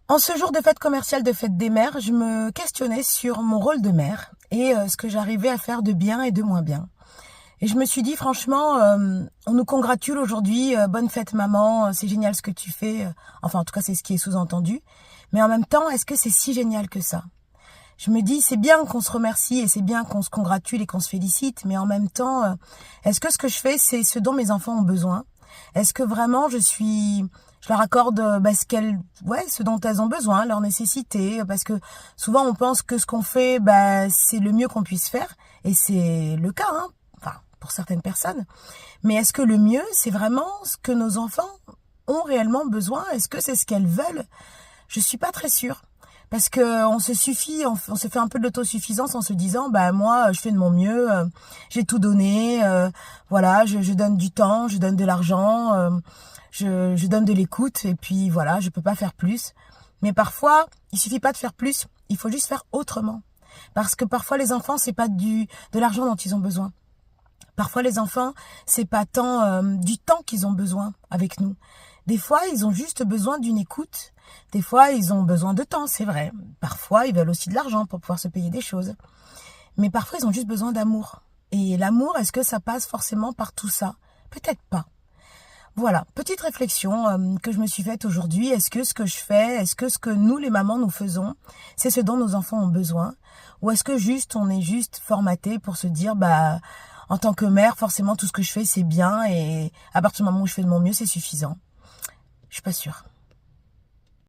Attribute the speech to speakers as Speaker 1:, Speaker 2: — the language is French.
Speaker 1: En ce jour de fête commerciale de fête des mères, je me questionnais sur mon rôle de mère et ce que j'arrivais à faire de bien et de moins bien. Et je me suis dit franchement, on nous congratule aujourd'hui, bonne fête maman, c'est génial ce que tu fais. Enfin en tout cas c'est ce qui est sous-entendu. Mais en même temps, est-ce que c'est si génial que ça? Je me dis c'est bien qu'on se remercie et c'est bien qu'on se congratule et qu'on se félicite, mais en même temps, est-ce que ce que je fais c'est ce dont mes enfants ont besoin? Est-ce que vraiment je leur accorde ce dont elles ont besoin, leurs nécessités, parce que souvent on pense que ce qu'on fait, c'est le mieux qu'on puisse faire, et c'est le cas, hein, enfin pour certaines personnes. Mais est-ce que le mieux, c'est vraiment ce que nos enfants ont réellement besoin? Est-ce que c'est ce qu'elles veulent? Je suis pas très sûre. Parce que on se suffit, on se fait un peu de l'autosuffisance en se disant, moi, je fais de mon mieux, j'ai tout donné, voilà, je donne du temps, je donne de l'argent, je donne de l'écoute, et puis voilà, je peux pas faire plus. Mais parfois, il suffit pas de faire plus, il faut juste faire autrement. Parce que parfois les enfants, c'est pas de l'argent dont ils ont besoin. Parfois, les enfants, c'est pas tant du temps qu'ils ont besoin avec nous. Des fois, ils ont juste besoin d'une écoute. Des fois, ils ont besoin de temps, c'est vrai. Parfois, ils veulent aussi de l'argent pour pouvoir se payer des choses. Mais parfois, ils ont juste besoin d'amour. Et l'amour, est-ce que ça passe forcément par tout ça? Peut-être pas. Voilà, petite réflexion que je me suis faite aujourd'hui. Est-ce que ce que je fais, est-ce que ce que nous, les mamans, nous faisons, c'est ce dont nos enfants ont besoin? Ou est-ce que on est juste formaté pour se dire, en tant que mère, forcément, tout ce que je fais, c'est bien, et à partir du moment où je fais de mon mieux, c'est suffisant? Je suis pas sûre.